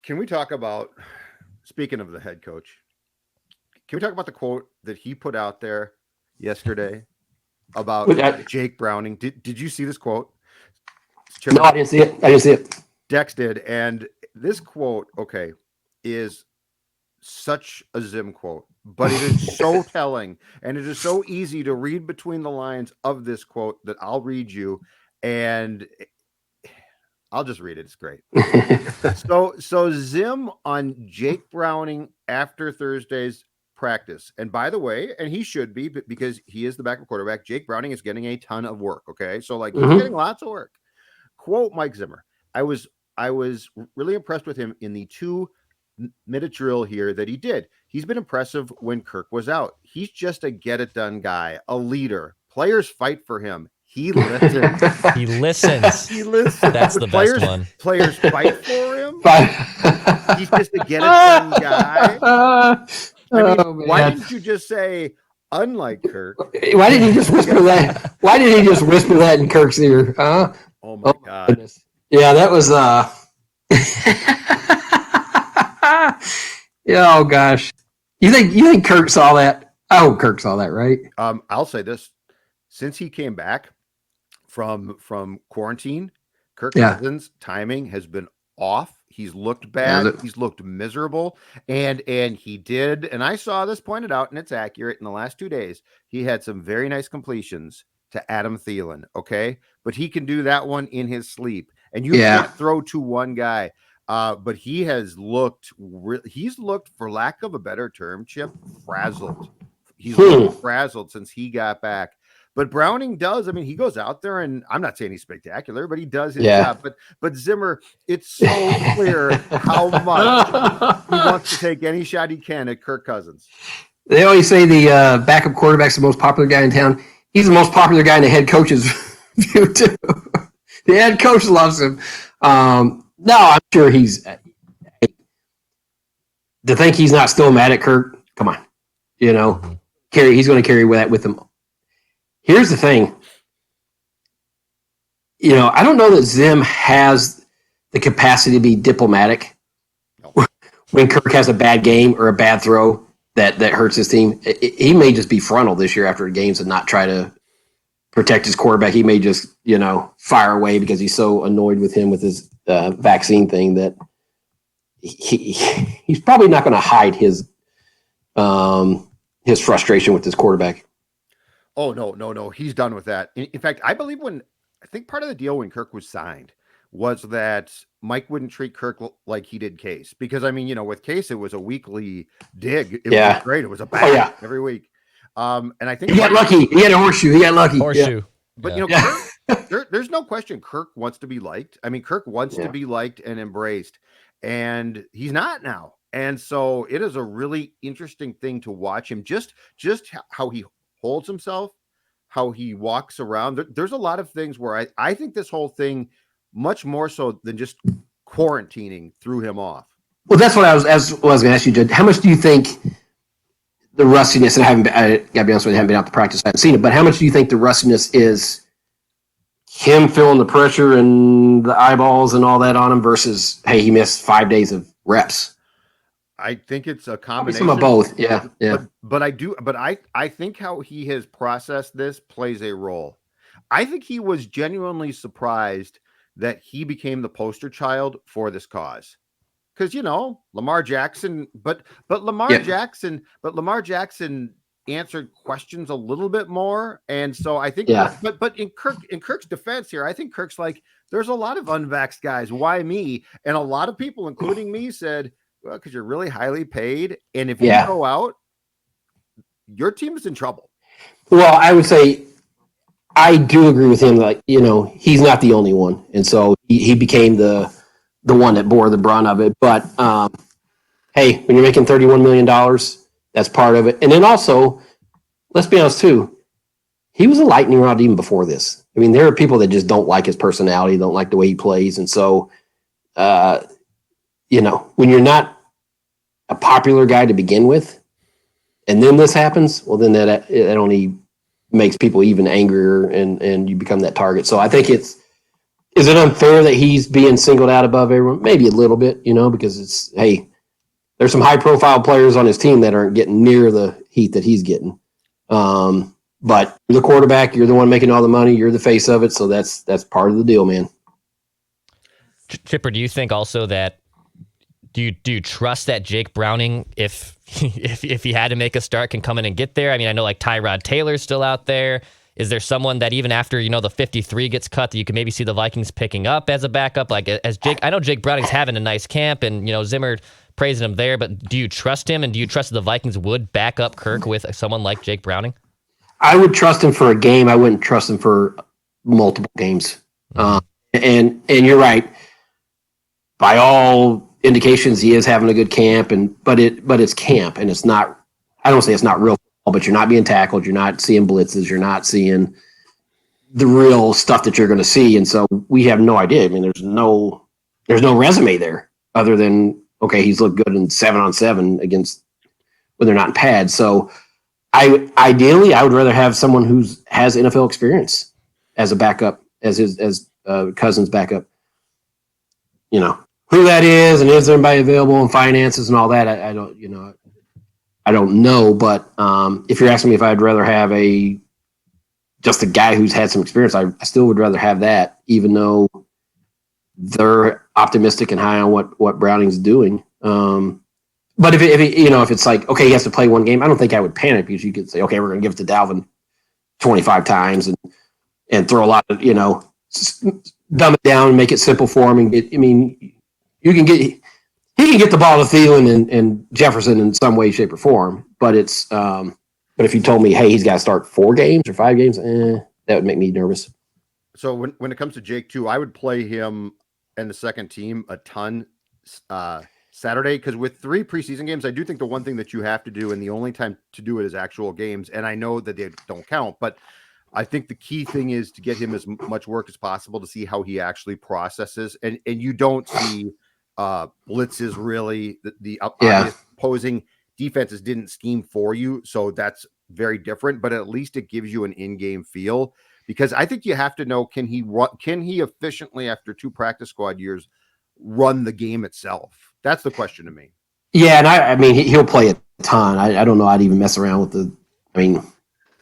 Can we talk about, speaking of the head coach, can we talk about the quote that he put out there yesterday about Jake Browning? Did you see this quote? No, I didn't see it. Dex did. And this quote, okay, is such a Zim quote, but it is so telling, and it is so easy to read between the lines of this quote that I'll read you, and I'll just read it. It's great. So Zim on Jake Browning after Thursday's practice. And by the way, and he should be, because he is the backup quarterback, Jake Browning is getting a ton of work. Okay. So like he's getting lots of work. Quote Mike Zimmer. I was really impressed with him in the 2-minute drill here that he did. He's been impressive when Kirk was out. He's just a get it done guy, a leader. Players fight for him. He listens. He listens. He listens. That's the best one. Players fight for him. He's just a get it done guy. Why didn't you just say, unlike Kirk? Why didn't he just whisper that? Why did he just whisper that in Kirk's ear? Huh? Oh my God. Goodness. Yeah, that was oh gosh. You think Kirk saw that? I hope Kirk saw that, right? I'll say this. Since he came back from quarantine, Kirk Cousins' timing has been off. He's looked bad. He's looked miserable. And he did, and I saw this pointed out, and it's accurate. In the last 2 days, he had some very nice completions to Adam Thielen, okay? But he can do that one in his sleep. And you can't throw to one guy. But he's looked, for lack of a better term, Chip, frazzled. He's looked frazzled since he got back. But Browning does. I mean, he goes out there, and I'm not saying he's spectacular, but he does his job. But Zimmer, it's so clear how much he wants to take any shot he can at Kirk Cousins. They always say the backup quarterback's the most popular guy in town. He's the most popular guy in the head coach's view, too. The head coach loves him. No, I'm sure he's to think he's not still mad at Kirk. Come on, he's going to carry that with him. Here's the thing. I don't know that Zim has the capacity to be diplomatic when Kirk has a bad game or a bad throw that hurts his team. He may just be frontal this year after games and not try to protect his quarterback. He may just, fire away because he's so annoyed with him with his vaccine thing that he's probably not going to hide his frustration with his quarterback. Oh, no. He's done with that. In fact, I think part of the deal when Kirk was signed was that Mike wouldn't treat Kirk like he did Case. Because, with Case, it was a weekly dig. It was great. It was a bang every week. And I think he got lucky. He had a horseshoe. He got lucky. Horseshoe. Yeah. But, Kirk, there's no question Kirk wants to be liked. Kirk wants to be liked and embraced. And he's not now. And so it is a really interesting thing to watch him. Just how he holds himself, how he walks around. There's a lot of things where I think this whole thing, much more so than just quarantining, threw him off. Well, that's what I was going to ask you, Judd. How much do you think the rustiness, and I got to be honest with you, I haven't been out to practice, I haven't seen it, but how much do you think the rustiness is him feeling the pressure and the eyeballs and all that on him versus, hey, he missed 5 days of reps? I think it's a combination. Some of both, yeah. But I think how he has processed this plays a role. I think he was genuinely surprised that he became the poster child for this cause. Because Lamar Jackson, but Lamar Jackson answered questions a little bit more, and so I think. But in Kirk's defense here, I think Kirk's like, there's a lot of unvaxxed guys. Why me? And a lot of people, including me, said, well, because you're really highly paid, and if you go out, your team is in trouble. Well, I would say I do agree with him. Like, he's not the only one, and so he became the one that bore the brunt of it. But hey, when you're making $31 million, that's part of it. And then also, let's be honest too, he was a lightning rod even before this. There are people that just don't like his personality, don't like the way he plays, and so when you're not a popular guy to begin with, and then this happens, well, then that only makes people even angrier, and you become that target. So I think Is it unfair that he's being singled out above everyone? Maybe a little bit, because there's some high profile players on his team that aren't getting near the heat that he's getting. But you're the quarterback, you're the one making all the money, you're the face of it, so that's part of the deal, man. Chipper, do you think also that do you trust that Jake Browning, if he had to make a start, can come in and get there? I mean, I know like Tyrod Taylor's still out there. Is there someone that even after the 53 gets cut that you can maybe see the Vikings picking up as a backup? Like as Jake, I know Jake Browning's having a nice camp, and Zimmer praising him there. But do you trust him, and do you trust that the Vikings would back up Kirk with someone like Jake Browning? I would trust him for a game. I wouldn't trust him for multiple games. And you're right. By all indications, he is having a good camp, but it's camp, and it's not. I don't say it's not real football, but you're not being tackled. You're not seeing blitzes. You're not seeing the real stuff that you're going to see, and so we have no idea. I mean, there's no resume there other than he's looked good in 7-on-7 against when they're not in pads. So, ideally, I would rather have someone who has NFL experience as a backup, as Cousins' backup. Who that is, and is there anybody available, and finances and all that. I don't know. But if you're asking me if I'd rather have just a guy who's had some experience, I still would rather have that, even though they're optimistic and high on what Browning's doing. But if it's like, he has to play one game, I don't think I would panic, because you could say, we're going to give it to Dalvin 25 times and throw a lot of, dumb it down and make it simple for him. And he can get the ball to Thielen and Jefferson in some way, shape, or form. But but if you told me, hey, he's got to start 4 games or 5 games, that would make me nervous. So when it comes to Jake too, I would play him and the second team a ton Saturday, because with 3 preseason games, I do think the one thing that you have to do, and the only time to do it, is actual games. And I know that they don't count, but I think the key thing is to get him as much work as possible to see how he actually processes. And you don't see blitzes really. The opposing defenses didn't scheme for you, so that's very different. But at least it gives you an in-game feel, because I think you have to know, can he efficiently, after 2 practice squad years, run the game itself? That's the question to me. Yeah, and I mean he'll play a ton. I don't know. I'd even mess around with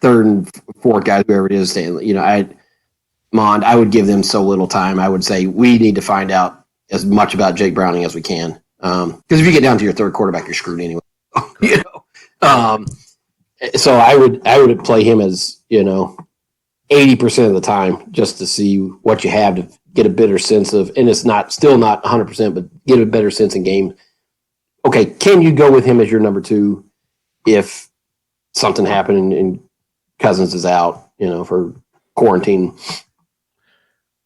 third and fourth guys, whoever it is. I would give them so little time. I would say we need to find out as much about Jake Browning as we can. Because if you get down to your third quarterback, you're screwed anyway. So I would play him as 80% of the time, just to see what you have, to get a better sense of, and it's still not 100%, but get a better sense in game. Okay, can you go with him as your number 2 if something happened and Cousins is out, for quarantine?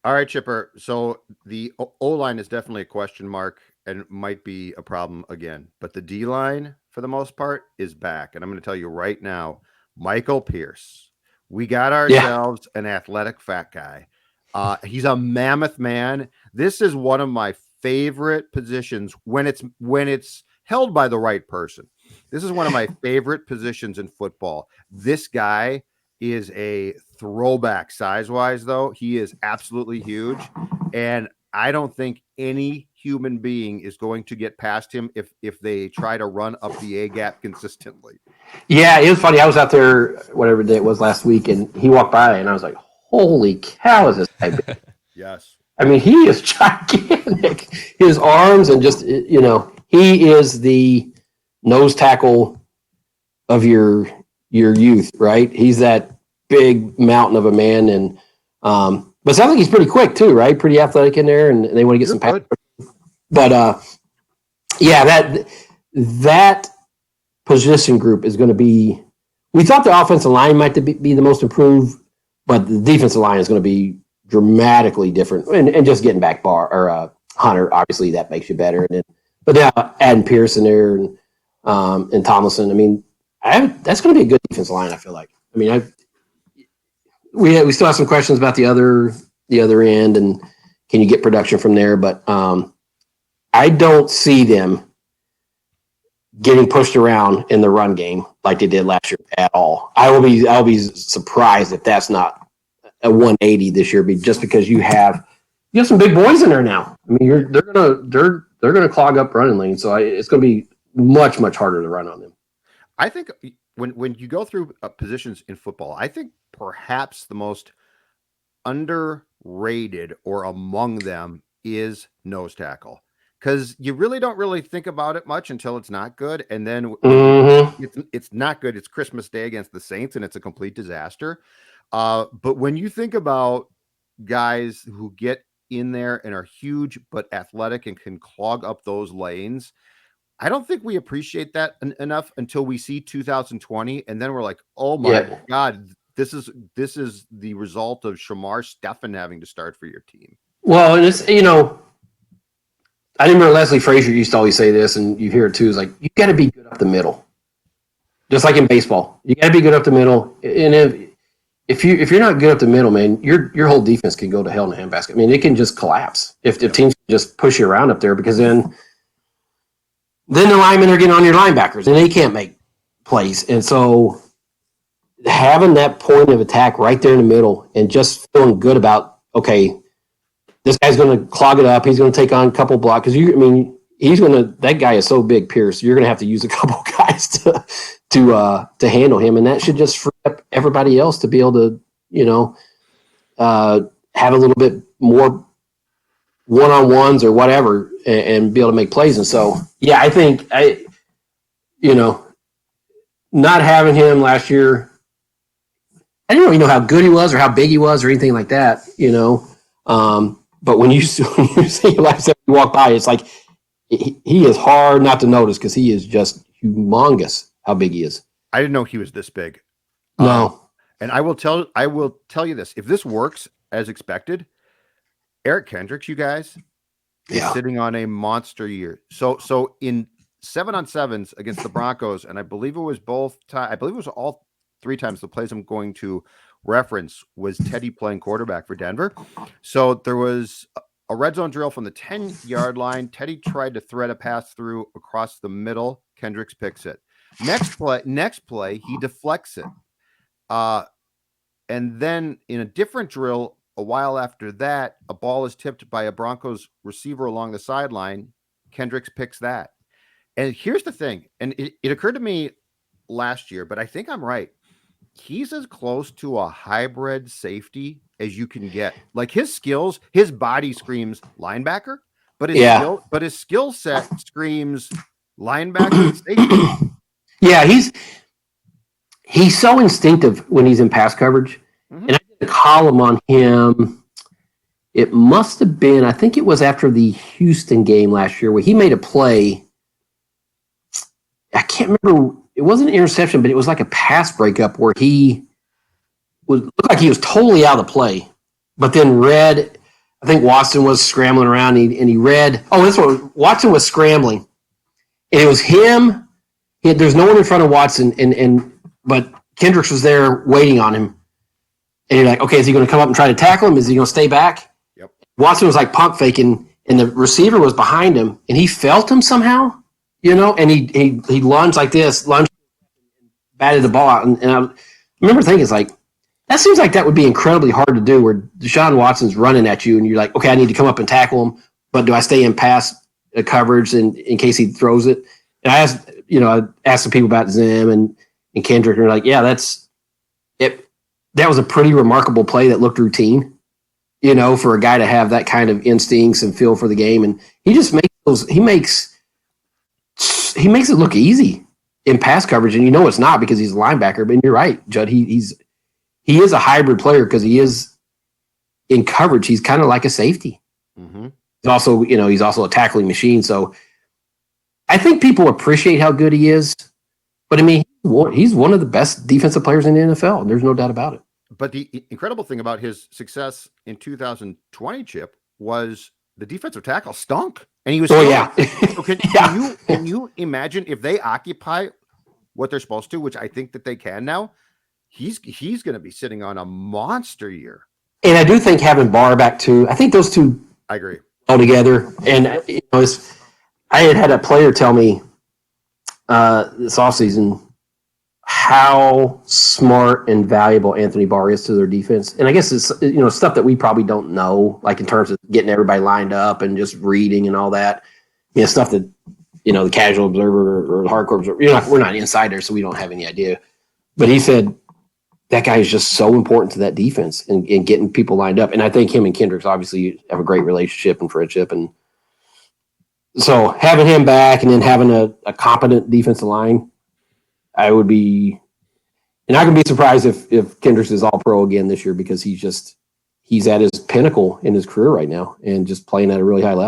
All right, Chipper. So the O-line is definitely a question mark and might be a problem again. But the D-line, for the most part, is back. And I'm going to tell you right now, Michael Pierce, we got ourselves an athletic fat guy. He's a mammoth man. This is one of my favorite positions when it's held by the right person. This is one of my favorite positions in football. This guy is a throwback size-wise, though. He is absolutely huge, and I don't think any human being is going to get past him if they try to run up the A-gap consistently. Yeah, it was funny. I was out there, whatever day it was last week, and he walked by, and I was like, holy cow, is this guy big? Yes. I mean, he is gigantic. His arms, and just, he is the nose tackle of your youth, right? He's that big mountain of a man, and but it sounds like he's pretty quick too, right? Pretty athletic in there, and they want to get some pass. But that position group is going to be. We thought the offensive line might be the most improved, but the defensive line is going to be dramatically different. And just getting back Hunter, obviously that makes you better. But now adding Pierce in there and Tomlinson, I mean, that's going to be a good defensive line. I feel like. I mean, we still have some questions about the other end, and can you get production from there? But I don't see them getting pushed around in the run game like they did last year at all. I'll be surprised if that's not a 180 this year, just because you have you have some big boys in there now. I mean, they're gonna clog up running lanes, so it's gonna be much harder to run on them. I think when you go through positions in football, I think perhaps the most underrated or among them is nose tackle, because you really don't really think about it much until it's not good, and then it's not good. It's Christmas Day against the Saints, and it's a complete disaster. But when you think about guys who get in there and are huge but athletic and can clog up those lanes, I don't think we appreciate that enough until we see 2020, and then we're like, "Oh my God, this is the result of Shamar Stephen having to start for your team." Well, and it's I remember Leslie Frazier used to always say this, and you hear it too. Is like you got to be good up the middle, just like in baseball. You got to be good up the middle, and if you're not good up the middle, man, your whole defense can go to hell in a handbasket. I mean, it can just collapse if teams just push you around up there, because then the linemen are getting on your linebackers and they can't make plays. And so having that point of attack right there in the middle and just feeling good about, okay, this guy's going to clog it up. He's going to take on a couple blocks. Because that guy is so big, Pierce, you're going to have to use a couple guys to handle him. And that should just free up everybody else to be able to, have a little bit more one-on-ones or whatever and be able to make plays. And so, yeah, I think not having him last year, I didn't really know how good he was or how big he was or anything like that, but when you see him last time you walk by, it's like he is hard not to notice because he is just humongous how big he is. I didn't know he was this big. No. And I will tell you this. If this works as expected, Eric Kendricks, you guys, is sitting on a monster year. So in 7-on-7s against the Broncos, and I believe it was all 3 times the plays I'm going to reference was Teddy playing quarterback for Denver. So there was a red zone drill from the 10-yard line. Teddy tried to thread a pass through across the middle. Kendricks picks it. Next play, he deflects it. And then in a different drill, a while after that, a ball is tipped by a Broncos receiver along the sideline. Kendricks picks that. And here's the thing, and it occurred to me last year, but I think I'm right. He's as close to a hybrid safety as you can get. Like his skills, his body screams linebacker, but his skill set screams linebacker and safety. Yeah, he's so instinctive when he's in pass coverage. Mm-hmm. And I did a column on him. It must have been, I think it was after the Houston game last year where he made a play. I can't remember. It wasn't an interception, but it was like a pass breakup where he looked like he was totally out of the play. But then read, I think Watson was scrambling around and he read, this one, Watson was scrambling. And it was him. There's no one in front of Watson, but Kendricks was there waiting on him. And you're like, okay, is he going to come up and try to tackle him? Is he going to stay back? Yep. Watson was like pump faking, and the receiver was behind him, and he felt him somehow, and he lunged like this, batted the ball out. And I remember thinking, it's like, that seems like that would be incredibly hard to do, where Deshaun Watson's running at you, and you're like, okay, I need to come up and tackle him, but do I stay in pass coverage in case he throws it? And I asked some people about Zim and Kendrick, and they're like, yeah, that's it. That was a pretty remarkable play that looked routine, for a guy to have that kind of instincts and feel for the game. And he just makes it look easy in pass coverage. And it's not, because he's a linebacker, but you're right, Judd. He is a hybrid player because he is in coverage. He's kind of like a safety. Mm-hmm. He's also a tackling machine. So I think people appreciate how good he is, but he's one of the best defensive players in the NFL. There's no doubt about it. But the incredible thing about his success in 2020, Chip, was the defensive tackle stunk, and he was. Oh yeah. So can you imagine if they occupy what they're supposed to, which I think that they can now? He's going to be sitting on a monster year. And I do think having Barr back too. I think those two. I agree. All together, and I had a player tell me this offseason, how smart and valuable Anthony Barr is to their defense. And I guess it's, stuff that we probably don't know, like in terms of getting everybody lined up and just reading and all that. Stuff that, the casual observer or the hardcore observer, we're not insiders, so we don't have any idea. But he said that guy is just so important to that defense and getting people lined up. And I think him and Kendricks obviously have a great relationship and friendship. And so having him back and then having a competent defensive line, I would be, and I can be surprised if Kendricks is all pro again this year, because he's at his pinnacle in his career right now and just playing at a really high level.